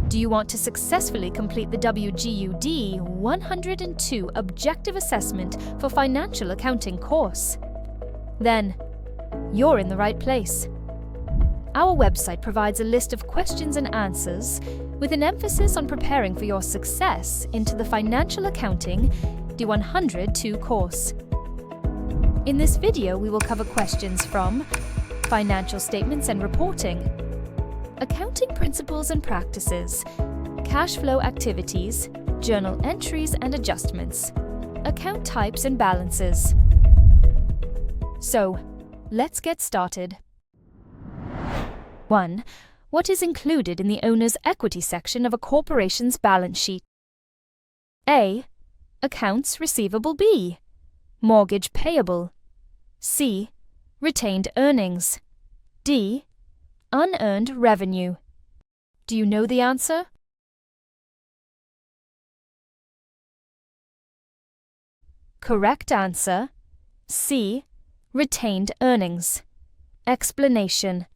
Do you want to successfully complete the WGU D102 Objective Assessment for Financial Accounting course? Then, you're in the right place. Our website provides a list of questions and answers with an emphasis on preparing for your success into the Financial Accounting D102 course. In this video, we will cover questions from financial statements and reporting, accounting principles and practices, cash flow activities, journal entries and adjustments, account types and balances. So, let's get started. 1. What is included in the owner's equity section of a corporation's balance sheet? A. Accounts receivable. B. Mortgage payable. C. Retained earnings. D. Unearned revenue. Do you know the answer? Correct answer: C. Retained earnings. Explanation: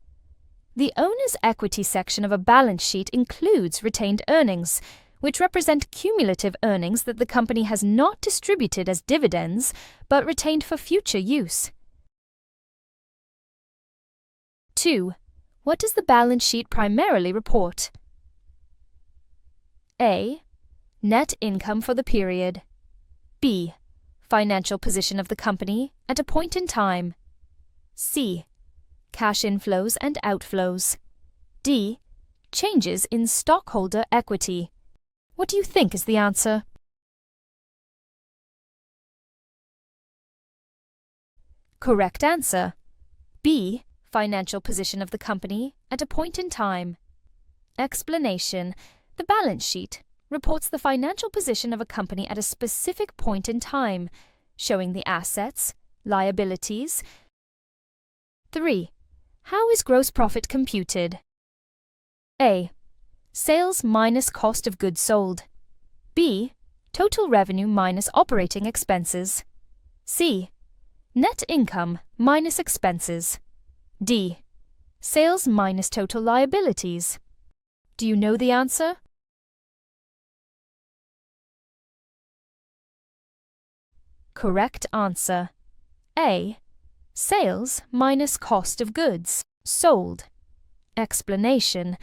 the owner's equity section of a balance sheet includes retained earnings, which represent cumulative earnings that the company has not distributed as dividends but retained for future use. 2. What does the balance sheet primarily report? A. Net income for the period. B. Financial position of the company at a point in time. C. Cash inflows and outflows. D. Changes in stockholder equity. What do you think is the answer? Correct answer: B. Financial position of the company at a point in time. Explanation: the balance sheet reports the financial position of a company at a specific point in time, showing the assets, liabilities. 3. How is gross profit computed? A. Sales minus cost of goods sold. B. Total revenue minus operating expenses. C. Net income minus expenses. D. Sales minus total liabilities. Do you know the answer? Correct answer: A. Sales minus cost of goods sold. Explanation: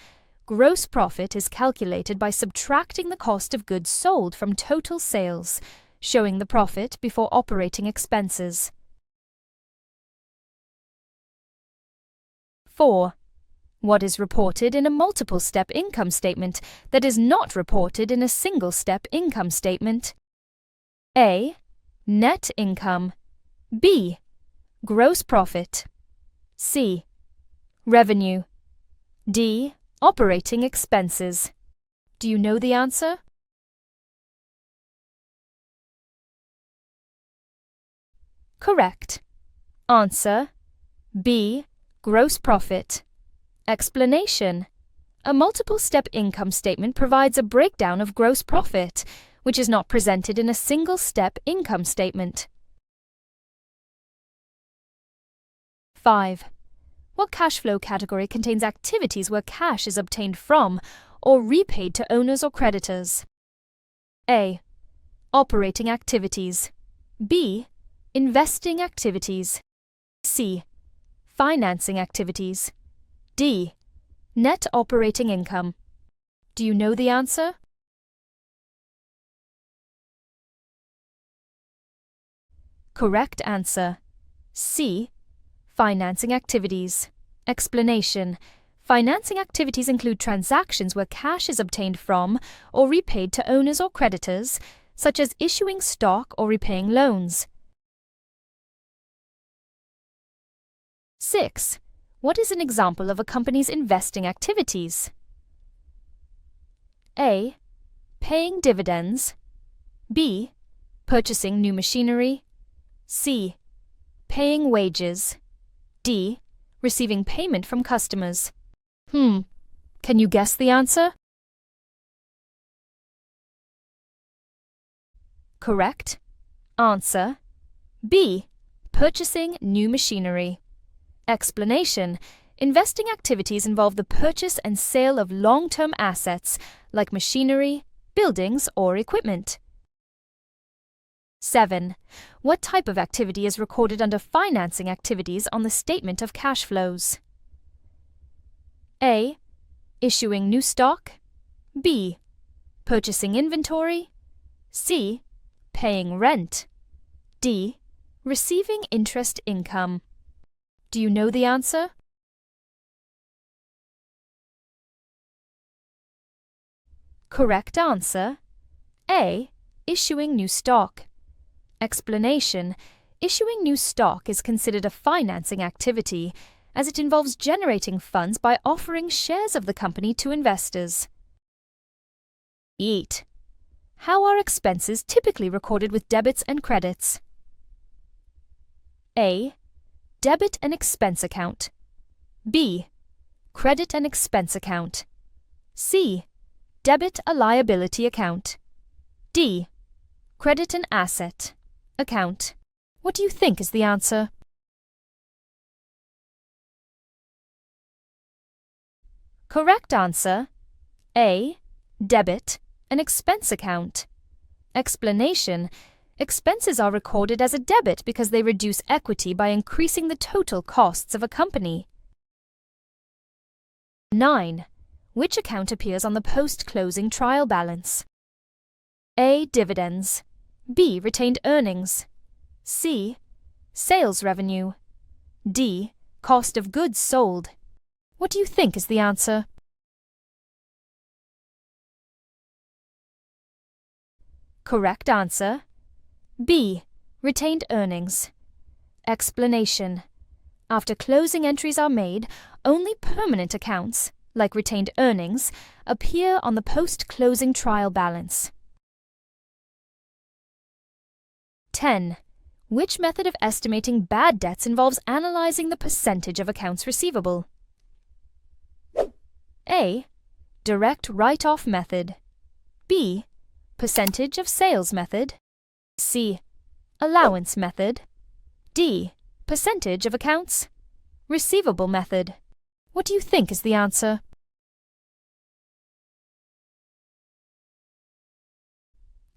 gross profit is calculated by subtracting the cost of goods sold from total sales, showing the profit before operating expenses. 4. What is reported in a multiple-step income statement that is not reported in a single-step income statement? A. Net income. B. Gross profit. C. Revenue. D. Operating expenses. Do you know the answer? Correct answer: B. Gross profit. Explanation: a multiple-step income statement provides a breakdown of gross profit, which is not presented in a single-step income statement. 5. What cash flow category contains activities where cash is obtained from or repaid to owners or creditors? A. Operating activities. B. Investing activities. C. Financing activities. D. Net operating income. Do you know the answer? Correct answer: C. Financing activities. Explanation: financing activities include transactions where cash is obtained from or repaid to owners or creditors, such as issuing stock or repaying loans. 6. What is an example of a company's investing activities? A. Paying dividends. B. Purchasing new machinery. C. Paying wages. D. Receiving payment from customers. Can you guess the answer? Correct answer: B. Purchasing new machinery. Explanation: investing activities involve the purchase and sale of long-term assets like machinery, buildings, or equipment. 7. What type of activity is recorded under financing activities on the statement of cash flows? A. Issuing new stock. B. Purchasing inventory. C. Paying rent. D. Receiving interest income. Do you know the answer? Correct answer. A. Issuing new stock. Explanation: issuing new stock is considered a financing activity, as it involves generating funds by offering shares of the company to investors. 8. How are expenses typically recorded with debits and credits? A. Debit and expense account. B. Credit and expense account. C. Debit a liability account. D. Credit an asset account. What do you think is the answer? Correct answer. A. Debit an expense account. Explanation: expenses are recorded as a debit because they reduce equity by increasing the total costs of a company. 9. Which account appears on the post-closing trial balance? A. Dividends. B. Retained earnings. C. Sales revenue. D. Cost of goods sold. What do you think is the answer? Correct answer. B. Retained earnings. Explanation: after closing entries are made, only permanent accounts, like retained earnings, appear on the post-closing trial balance. 10. Which method of estimating bad debts involves analyzing the percentage of accounts receivable? A. Direct write-off method. B. Percentage of sales method. C. Allowance method. D. Percentage of accounts receivable method. What do you think is the answer?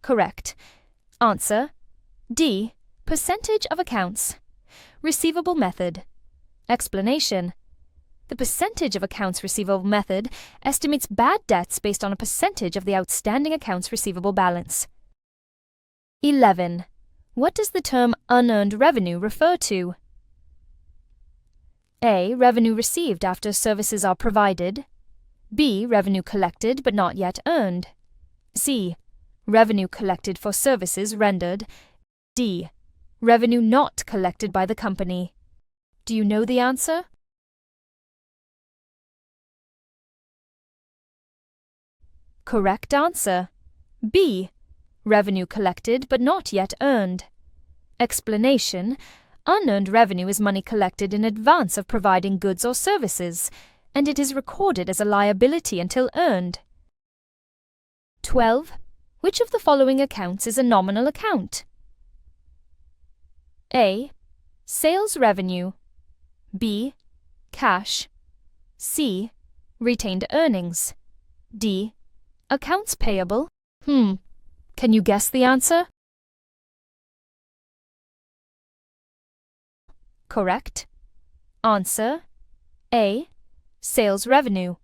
Correct. Answer: D. Percentage of accounts receivable method. Explanation: the percentage of accounts receivable method estimates bad debts based on a percentage of the outstanding accounts receivable balance. 11. What does the term unearned revenue refer to? A. Revenue received after services are provided. B. Revenue collected but not yet earned. C. Revenue collected for services rendered. D. Revenue not collected by the company. Do you know the answer? Correct answer. B. Revenue collected but not yet earned. Explanation: unearned revenue is money collected in advance of providing goods or services, and it is recorded as a liability until earned. 12. Which of the following accounts is a nominal account? A. Sales revenue. B. Cash. C. Retained earnings. D. Accounts payable. Can you guess the answer? Correct. Answer: A. Sales revenue.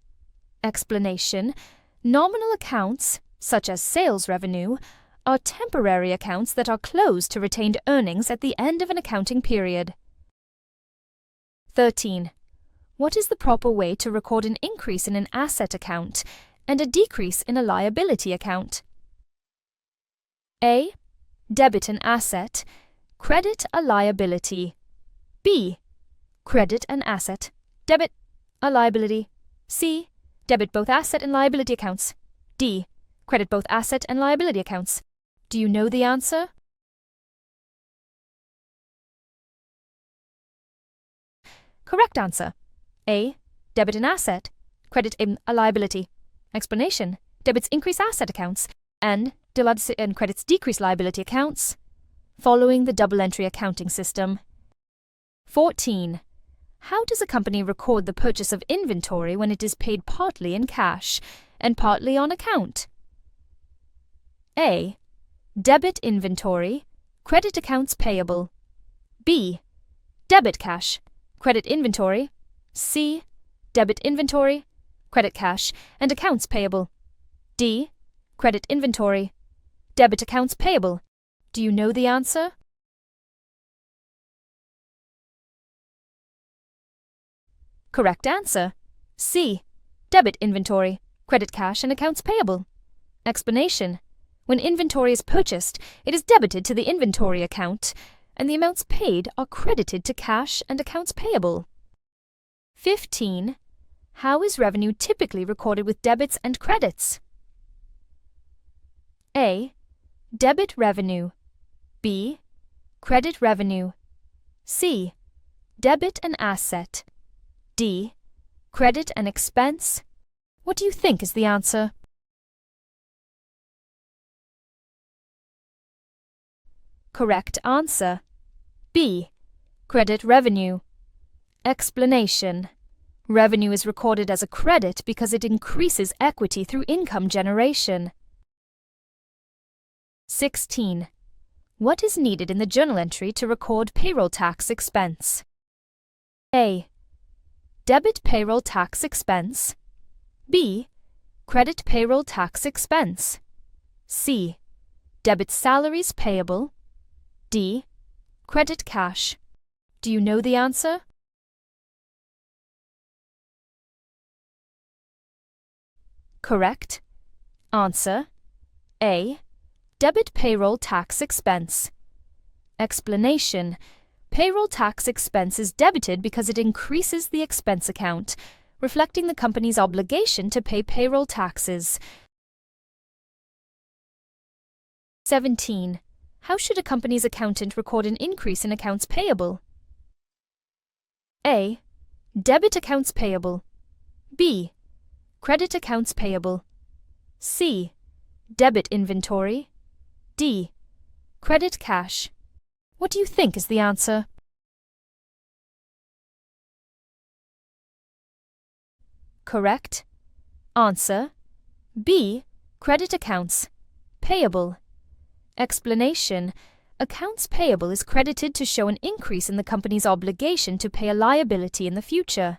Explanation: nominal accounts, such as sales revenue, are temporary accounts that are closed to retained earnings at the end of an accounting period. 13. What is the proper way to record an increase in an asset account and a decrease in a liability account? A. Debit an asset, credit a liability. B. Credit an asset, debit a liability. C. Debit both asset and liability accounts. D. Credit both asset and liability accounts. Do you know the answer? Correct answer. A. Debit an asset, credit a liability. Explanation: debits increase asset accounts and credits decrease liability accounts, following the double entry accounting system. 14. How does a company record the purchase of inventory when it is paid partly in cash and partly on account? A. Debit inventory, credit accounts payable. B. Debit cash, credit inventory. C. Debit inventory, credit cash, and accounts payable. D. Credit inventory, debit accounts payable. Do you know the answer? Correct answer. C. Debit inventory, credit cash, and accounts payable. Explanation. When inventory is purchased, it is debited to the inventory account, and the amounts paid are credited to cash and accounts payable. 15. How is revenue typically recorded with debits and credits? A. Debit revenue. B. Credit revenue. C. Debit and asset. D. Credit and expense. What do you think is the answer? Correct answer. B. Credit revenue. Explanation. Revenue is recorded as a credit because it increases equity through income generation. 16. What is needed in the journal entry to record payroll tax expense? A. Debit payroll tax expense. B. Credit payroll tax expense. C. Debit salaries payable. D. Credit cash. Do you know the answer? Correct answer. A. Debit payroll tax expense. Explanation. Payroll tax expense is debited because it increases the expense account, reflecting the company's obligation to pay payroll taxes. 17. How should a company's accountant record an increase in accounts payable? A. Debit accounts payable. B. Credit accounts payable. C. Debit inventory. D. Credit cash. What do you think is the answer? Correct answer. B. Credit accounts payable. Explanation. Accounts payable is credited to show an increase in the company's obligation to pay a liability in the future.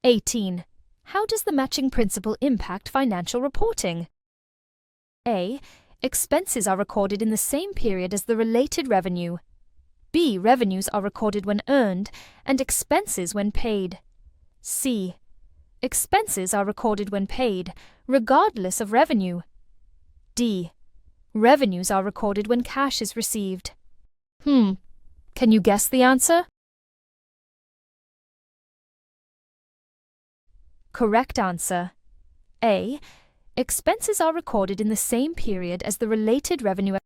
18. How does the matching principle impact financial reporting? A. Expenses are recorded in the same period as the related revenue. B. Revenues are recorded when earned and expenses when paid. C. Expenses are recorded when paid, regardless of revenue. D. Revenues are recorded when cash is received. Can you guess the answer? Correct answer. A. Expenses are recorded in the same period as the related revenue.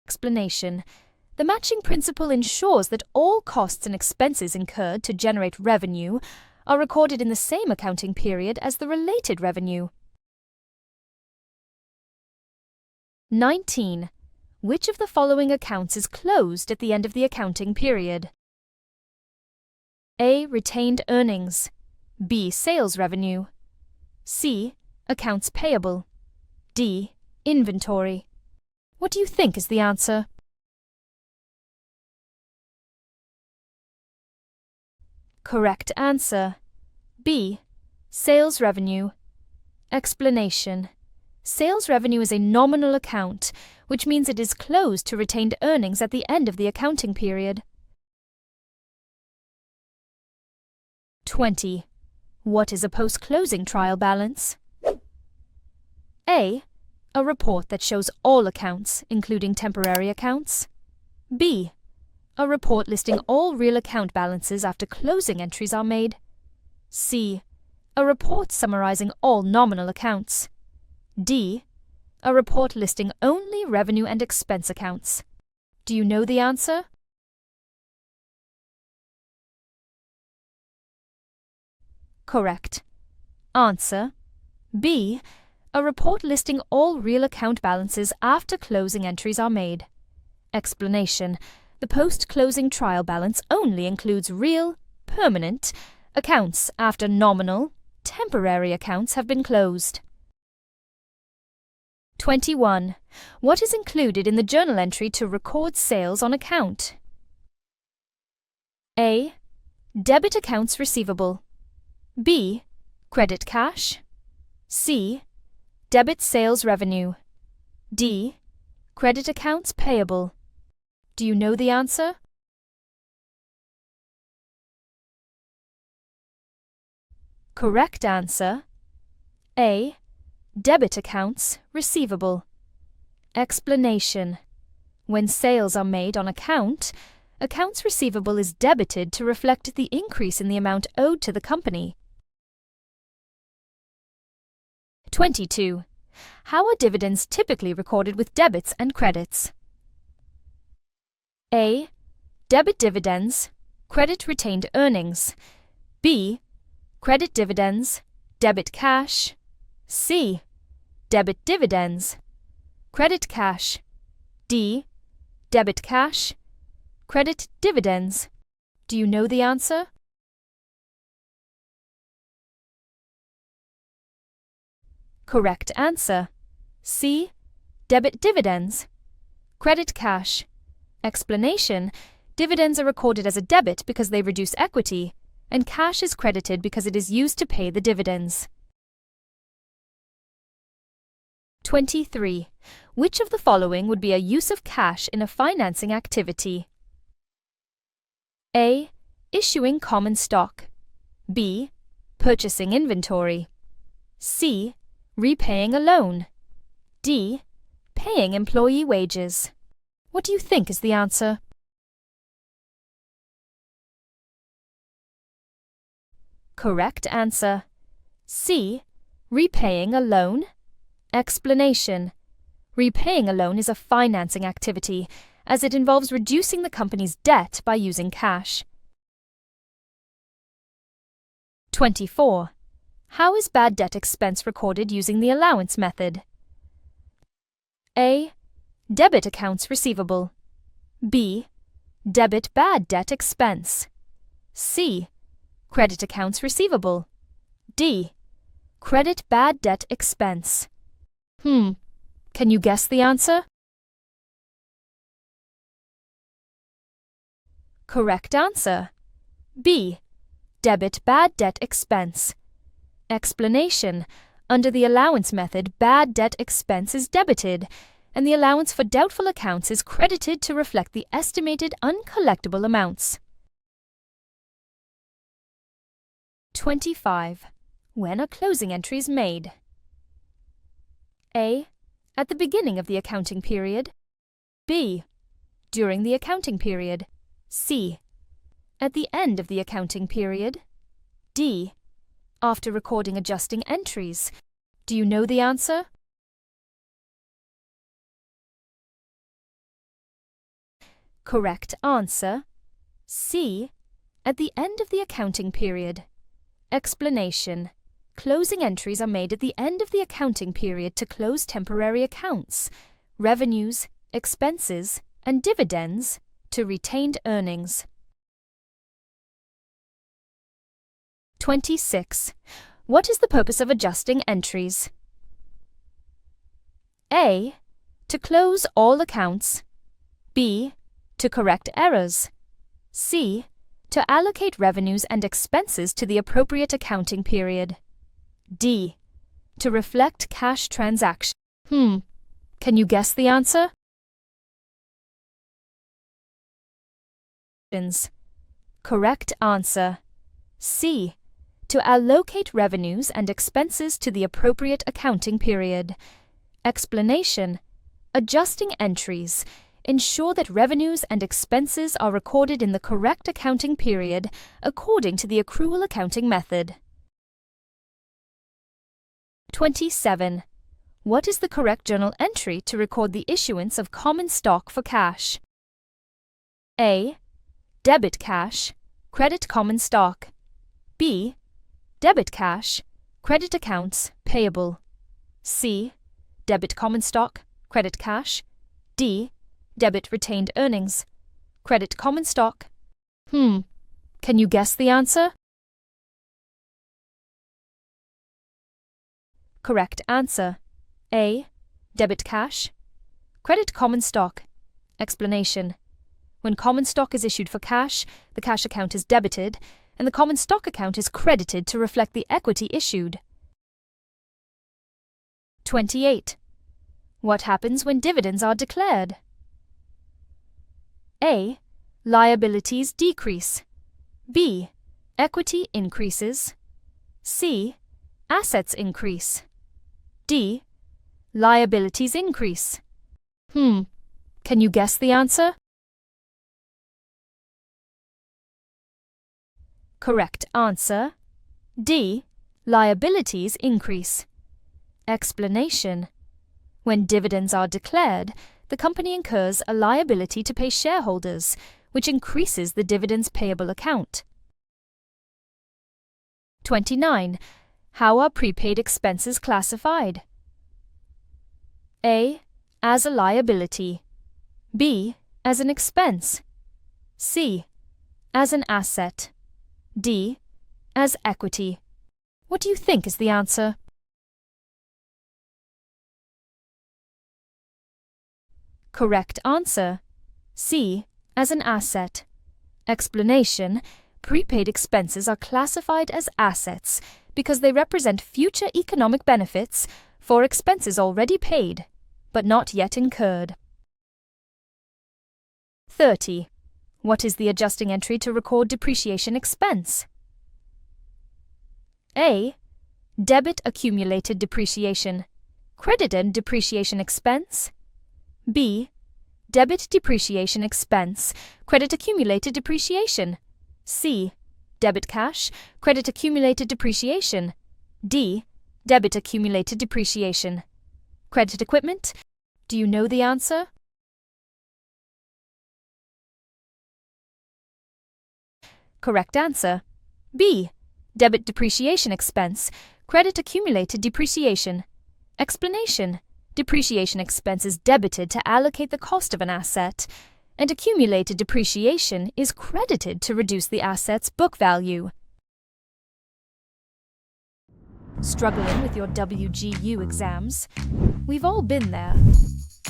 Explanation. The matching principle ensures that all costs and expenses incurred to generate revenue are recorded in the same accounting period as the related revenue. 19. Which of the following accounts is closed at the end of the accounting period? A. Retained earnings. B. Sales revenue. C. Accounts payable. D. Inventory. What do you think is the answer? Correct answer. B. Sales revenue. Explanation. Sales revenue is a nominal account, which means it is closed to retained earnings at the end of the accounting period. 20. What is a post-closing trial balance? A. A report that shows all accounts, including temporary accounts. B. A report listing all real account balances after closing entries are made. C. A report summarizing all nominal accounts. D. A report listing only revenue and expense accounts. Do you know the answer? Correct answer. B. A report listing all real account balances after closing entries are made. Explanation. The post-closing trial balance only includes real, permanent, accounts after nominal, temporary accounts have been closed. 21. What is included in the journal entry to record sales on account? A. Debit accounts receivable. B. Credit cash. C. Debit sales revenue. D. Credit accounts payable. Do you know the answer? Correct answer. A. Debit accounts receivable. Explanation. When sales are made on account, accounts receivable is debited to reflect the increase in the amount owed to the company. 22. How are dividends typically recorded with debits and credits? A. Debit dividends, credit retained earnings. B. Credit dividends, debit cash. C. Debit dividends, credit cash. D. Debit cash, credit dividends. Do you know the answer? Correct answer. C. Debit dividends, credit cash. Explanation. Dividends are recorded as a debit because they reduce equity, and cash is credited because it is used to pay the dividends. 23. Which of the following would be a use of cash in a financing activity? A. Issuing common stock. B. Purchasing inventory. C. Repaying a loan. D. Paying employee wages. What do you think is the answer? Correct answer. C. Repaying a loan. Explanation. Repaying a loan is a financing activity, as it involves reducing the company's debt by using cash. 24. How is bad debt expense recorded using the allowance method? A. Debit accounts receivable. B. Debit bad debt expense. C. Credit accounts receivable. D. Credit bad debt expense. Can you guess the answer? Correct answer. B. Debit bad debt expense. Explanation. Under the allowance method, bad debt expense is debited, and the allowance for doubtful accounts is credited to reflect the estimated uncollectible amounts. 25. When are closing entries made? A. At the beginning of the accounting period. B. During the accounting period. C. At the end of the accounting period. D. After recording adjusting entries. Do you know the answer? Correct answer. C. At the end of the accounting period. Explanation. Closing entries are made at the end of the accounting period to close temporary accounts, revenues, expenses, and dividends to retained earnings. 26. What is the purpose of adjusting entries? A. To close all accounts. B. To correct errors. C. To allocate revenues and expenses to the appropriate accounting period. D. To reflect cash transactions. Can you guess the answer? Correct answer. C. To allocate revenues and expenses to the appropriate accounting period. Explanation. Adjusting entries. Ensure that revenues and expenses are recorded in the correct accounting period according to the accrual accounting method. 27. What is the correct journal entry to record the issuance of common stock for cash? A. Debit cash, credit common stock. B. Debit cash, credit accounts payable. C. Debit common stock, credit cash. D. Debit retained earnings, credit common stock. Can you guess the answer? Correct answer. A. Debit cash. Credit common stock. Explanation. When common stock is issued for cash, the cash account is debited, and the common stock account is credited to reflect the equity issued. 28. What happens when dividends are declared? A. Liabilities decrease. B. Equity increases. C. Assets increase. D. Liabilities increase. Can you guess the answer? Correct answer. D. Liabilities increase. Explanation. When dividends are declared, the company incurs a liability to pay shareholders, which increases the dividends payable account. 29. How are prepaid expenses classified? A. As a liability. B. As an expense. C. As an asset. D. As equity. What do you think is the answer? Correct answer. C. As an asset. Explanation. Prepaid expenses are classified as assets because they represent future economic benefits for expenses already paid, but not yet incurred. 30. What is the adjusting entry to record depreciation expense? A. Debit accumulated depreciation. Credited depreciation expense. B. Debit depreciation expense. Credit accumulated depreciation. C. Debit cash. Credit accumulated depreciation. D. Debit accumulated depreciation. Credit equipment. Do you know the answer? Correct answer. B. Debit depreciation expense. Credit accumulated depreciation. Explanation. Depreciation expense is debited to allocate the cost of an asset, and accumulated depreciation is credited to reduce the asset's book value. Struggling with your WGU exams? We've all been there.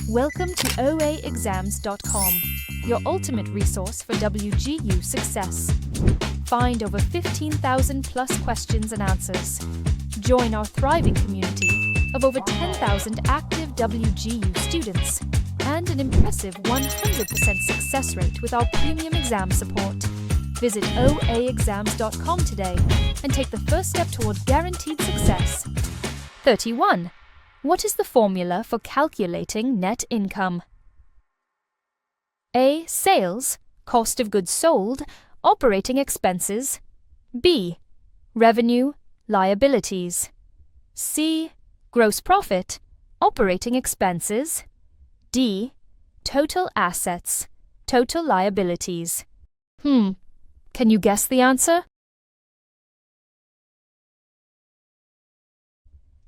Welcome to OAExams.com, your ultimate resource for WGU success. Find over 15,000 plus questions and answers. Join our thriving community of over 10,000 active WGU students and an impressive 100% success rate with our premium exam support. Visit OAExams.com today and take the first step toward guaranteed success. 31. What is the formula for calculating net income? A. Sales, cost of goods sold, operating expenses. B. Revenue, liabilities. C. Gross profit, operating expenses. D. Total assets, total liabilities. Can you guess the answer?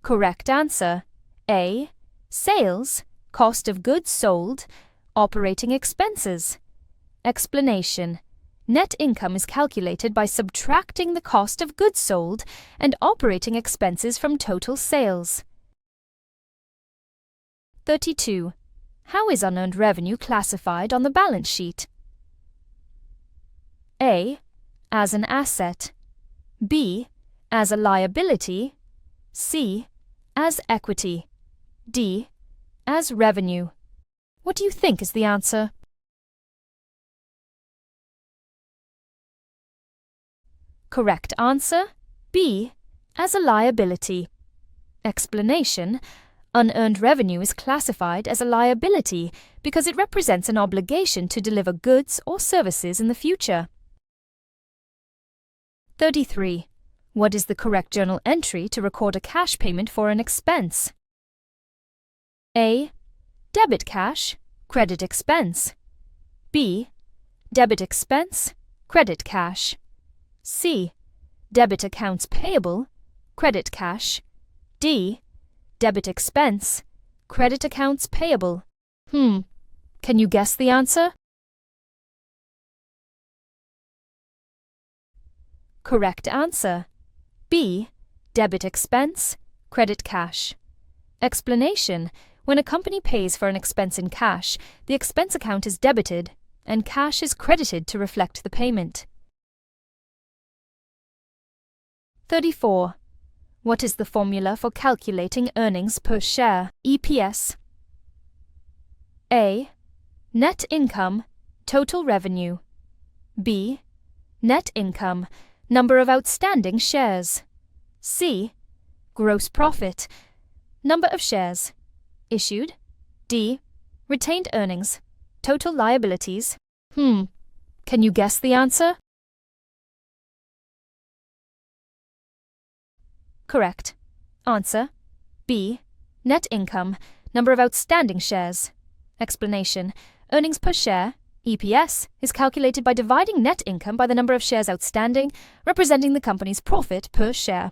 Correct answer. A. Sales, cost of goods sold, operating expenses. Explanation. Net income is calculated by subtracting the cost of goods sold and operating expenses from total sales. 32. How is unearned revenue classified on the balance sheet? A. As an asset. B. As a liability. C. As equity. D. As revenue. What do you think is the answer? Correct answer. B. As a liability. Explanation. Unearned revenue is classified as a liability because it represents an obligation to deliver goods or services in the future. 33. What is the correct journal entry to record a cash payment for an expense? A. Debit cash, credit expense. B. Debit expense, credit cash. C. Debit accounts payable, credit cash. D. Debit expense, credit accounts payable. Can you guess the answer? Correct answer. B. Debit expense, credit cash. Explanation: when a company pays for an expense in cash, the expense account is debited and cash is credited to reflect the payment. 34. What is the formula for calculating earnings per share, EPS? A. Net income, total revenue. B. Net income, number of outstanding shares. C. Gross profit, number of shares issued. D. Retained earnings, total liabilities. Can you guess the answer? Correct. Answer: B. Net income, number of outstanding shares. Explanation: earnings per share, EPS, is calculated by dividing net income by the number of shares outstanding, representing the company's profit per share.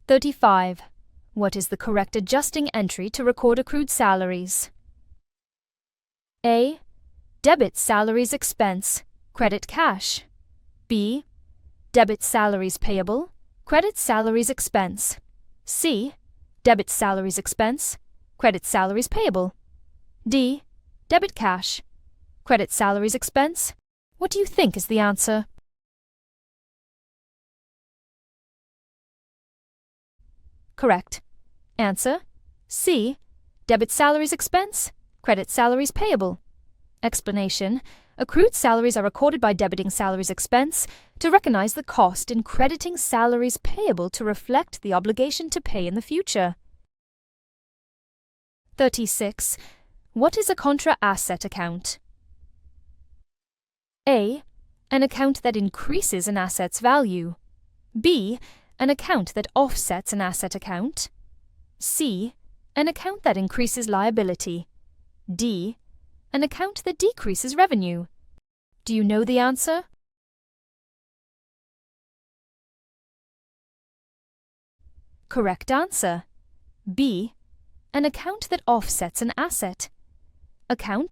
35. What is the correct adjusting entry to record accrued salaries? A. Debit salaries expense, credit cash. B. Debit salaries payable, credit salaries expense. C. Debit salaries expense, credit salaries payable. D. Debit cash, credit salaries expense. What do you think is the answer? Correct. Answer: C. Debit salaries expense, credit salaries payable. Explanation: accrued salaries are recorded by debiting salaries expense to recognize the cost in crediting salaries payable to reflect the obligation to pay in the future. 36. What is a contra asset account? A. An account that increases an asset's value. B. An account that offsets an asset account. C. An account that increases liability. D. An account that decreases revenue. Do you know the answer? Correct answer: B. An account that offsets an asset. Account.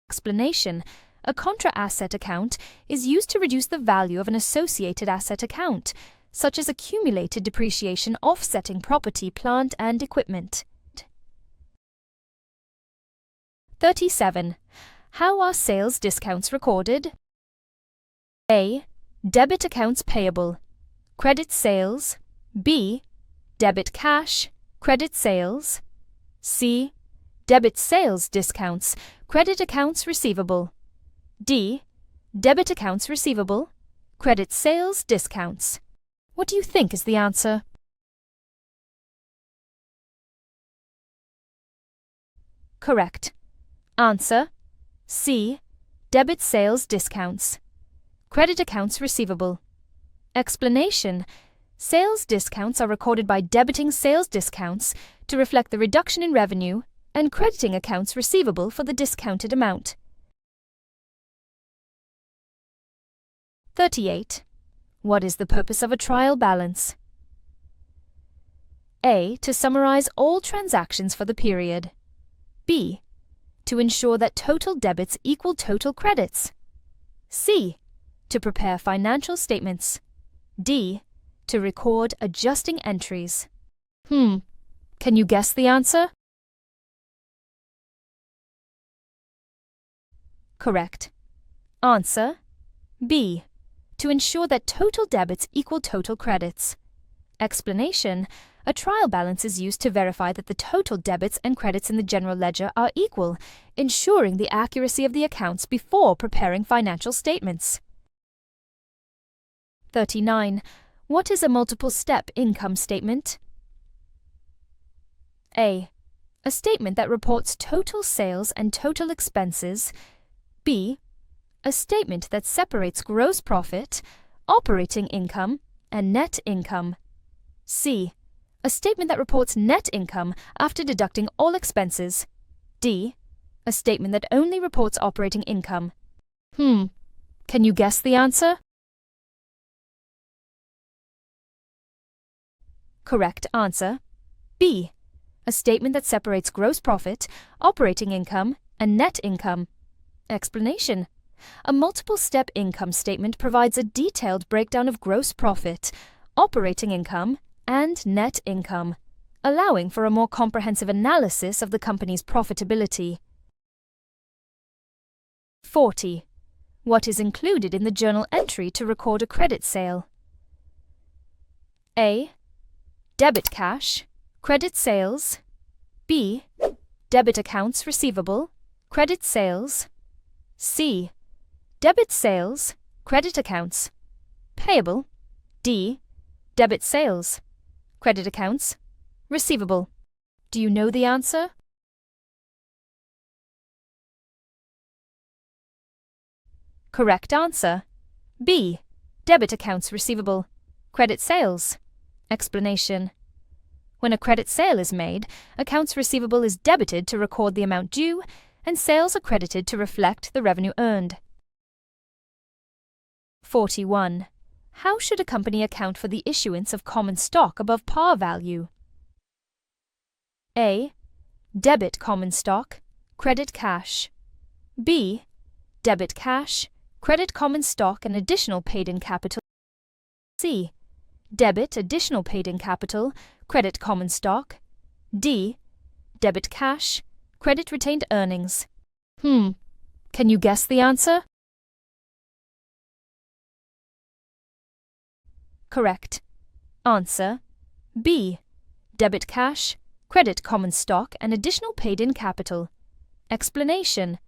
Explanation: a contra asset account is used to reduce the value of an associated asset account, such as accumulated depreciation offsetting property, plant, and equipment. 37. How are sales discounts recorded? A. Debit accounts payable, credit sales. B. Debit cash, credit sales. C. Debit sales discounts, credit accounts receivable. D. Debit accounts receivable, credit sales discounts. What do you think is the answer? Correct. Answer: C. Debit sales discounts, credit accounts receivable. Explanation: sales discounts are recorded by debiting sales discounts to reflect the reduction in revenue and crediting accounts receivable for the discounted amount. 38. What is the purpose of a trial balance? A. To summarize all transactions for the period. B. To ensure that total debits equal total credits. C. To prepare financial statements. D. To record adjusting entries. Can you guess the answer? Correct. Answer: B. To ensure that total debits equal total credits. Explanation: a trial balance is used to verify that the total debits and credits in the general ledger are equal, ensuring the accuracy of the accounts before preparing financial statements. 39. What is a multiple-step income statement? A. A statement that reports total sales and total expenses. B. A statement that separates gross profit, operating income, and net income. C. A statement that reports net income after deducting all expenses. D. A statement that only reports operating income. Can you guess the answer? Correct answer: B. A statement that separates gross profit, operating income, and net income. Explanation: a multiple-step income statement provides a detailed breakdown of gross profit, operating income, and net income, allowing for a more comprehensive analysis of the company's profitability. 40. What is included in the journal entry to record a credit sale? A. Debit cash, credit sales. B. Debit accounts receivable, credit sales. C. Debit sales, credit accounts. Payable. D. Debit sales, credit accounts, receivable. Do you know the answer? Correct answer. B. Debit accounts receivable, credit sales. Explanation. When a credit sale is made, accounts receivable is debited to record the amount due, and sales are credited to reflect the revenue earned. 41. How should a company account for the issuance of common stock above par value? A. Debit common stock, credit cash. B. Debit cash, credit common stock and additional paid-in capital. C. Debit additional paid-in capital, credit common stock. D. Debit cash, credit retained earnings. Can you guess the answer? Correct. Answer. B. Debit cash, credit common stock and additional paid-in capital. Explanation.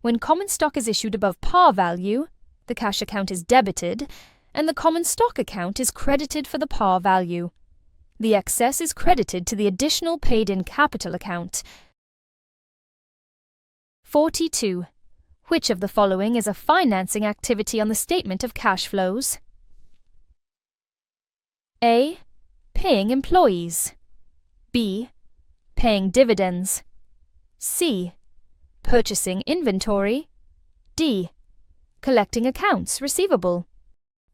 When common stock is issued above par value, the cash account is debited, and the common stock account is credited for the par value. The excess is credited to the additional paid-in capital account. 42. Which of the following is a financing activity on the statement of cash flows? A. Paying employees. B. Paying dividends. C. Purchasing inventory. D. Collecting accounts receivable.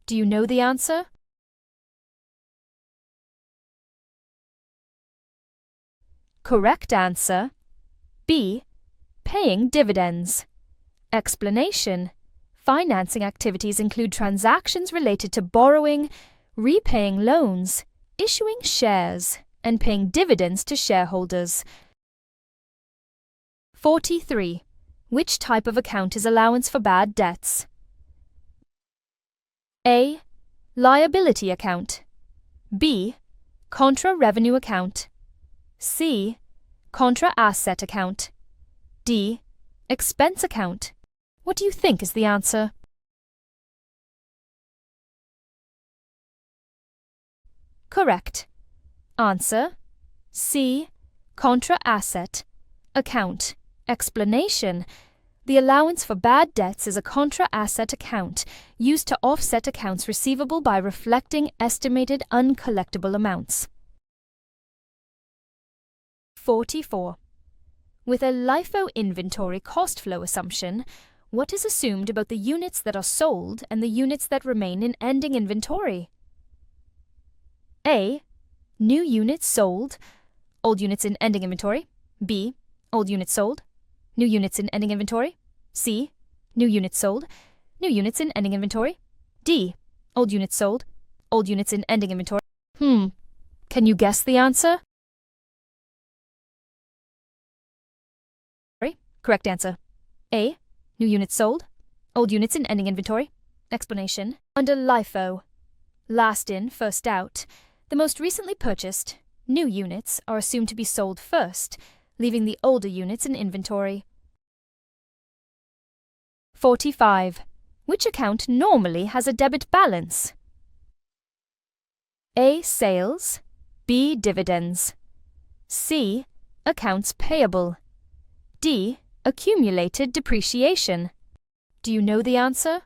Do you know the answer? Correct answer. B. Paying dividends. Explanation. Financing activities include transactions related to borrowing, repaying loans, issuing shares, and paying dividends to shareholders. 43. Which type of account is allowance for bad debts? A. Liability account. B. Contra revenue account. C. Contra asset account. D. Expense account. What do you think is the answer? Correct. Answer. C. Contra asset account. Explanation. The allowance for bad debts is a contra asset account used to offset accounts receivable by reflecting estimated uncollectible amounts. 44. With a LIFO inventory cost flow assumption, what is assumed about the units that are sold and the units that remain in ending inventory? A. New units sold, old units in ending inventory. B. Old units sold, new units in ending inventory. C. New units sold, new units in ending inventory. D. Old units sold, old units in ending inventory. Can you guess the answer? Correct answer. A. New units sold, old units in ending inventory. Explanation. Under LIFO, last in, first out, the most recently purchased, new units are assumed to be sold first, leaving the older units in inventory. 45. Which account normally has a debit balance? A. Sales. B. Dividends. C. Accounts payable. D. Accumulated depreciation. Do you know the answer?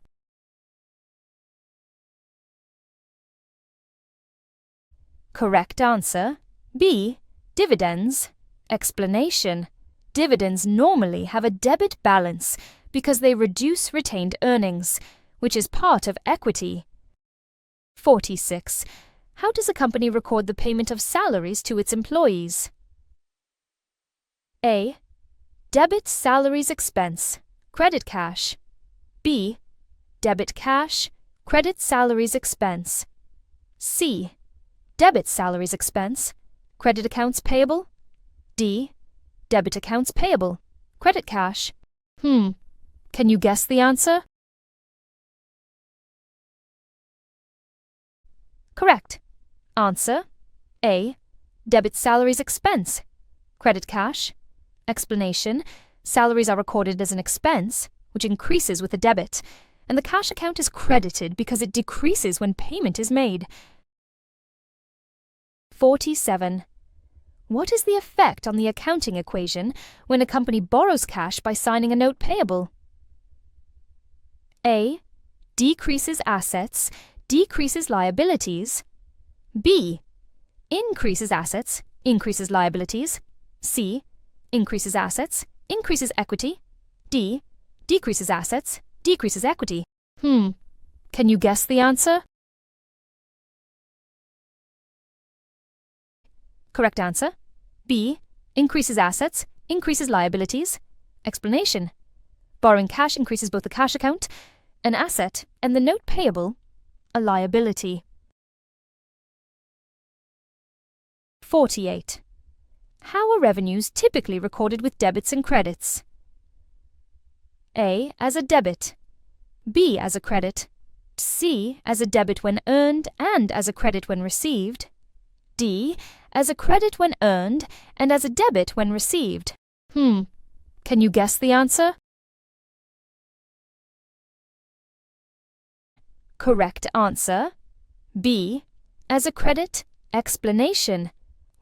Correct answer. B. Dividends. Explanation. Dividends normally have a debit balance because they reduce retained earnings, which is part of equity. 46. How does a company record the payment of salaries to its employees? A. Debit salaries expense, credit cash. B. Debit cash, credit salaries expense. C. Debit salaries expense, credit accounts payable. D. Debit accounts payable, credit cash. Can you guess the answer? Correct. Answer A. Debit salaries expense, credit cash. Explanation: salaries are recorded as an expense, which increases with a debit, and the cash account is credited because it decreases when payment is made. 47. What is the effect on the accounting equation when a company borrows cash by signing a note payable? A. Decreases assets, decreases liabilities. B. Increases assets, increases liabilities. C. Increases assets, increases equity. D. Decreases assets, decreases equity. Can you guess the answer? Correct answer. B. Increases assets, increases liabilities. Explanation: borrowing cash increases both the cash account, an asset, and the note payable, a liability. 48. How are revenues typically recorded with debits and credits? A. As a debit. B. As a credit. C. As a debit when earned and as a credit when received. D. As a credit when earned and as a debit when received. Can you guess the answer? Correct answer. B. As a credit. Explanation: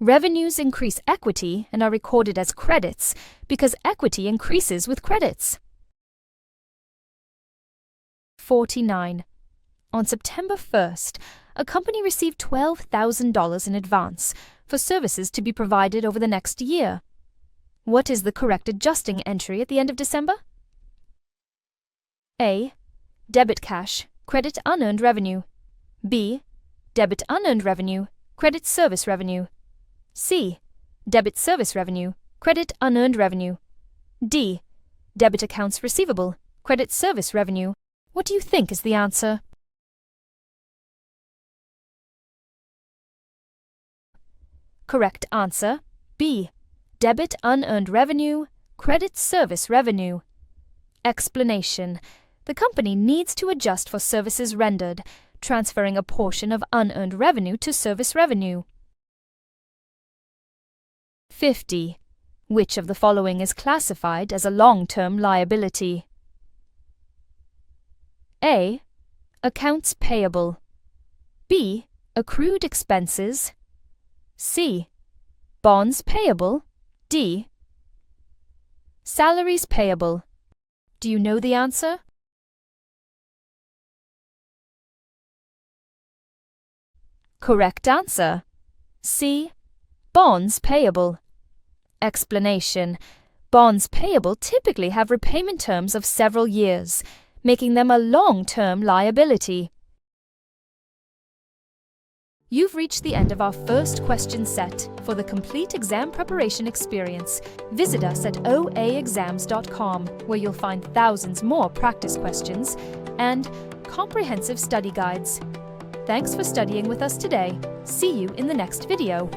revenues increase equity and are recorded as credits because equity increases with credits. 49. On September 1st, a company received $12,000 in advance for services to be provided over the next year. What is the correct adjusting entry at the end of December? A. Debit cash, credit unearned revenue. B. Debit unearned revenue, credit service revenue. C. Debit service revenue, credit unearned revenue. D. Debit accounts receivable, credit service revenue. What do you think is the answer? Correct answer. B. Debit unearned revenue, credit service revenue. Explanation: the company needs to adjust for services rendered, transferring a portion of unearned revenue to service revenue. 50. Which of the following is classified as a long-term liability? A. Accounts payable. B. Accrued expenses. C. Bonds payable. D. Salaries payable. Do you know the answer? Correct answer. C. Bonds payable. Explanation: bonds payable typically have repayment terms of several years, making them a long-term liability. You've reached the end of our first question set. For the complete exam preparation experience, visit us at OAExams.com, where you'll find thousands more practice questions and comprehensive study guides. Thanks for studying with us today. See you in the next video.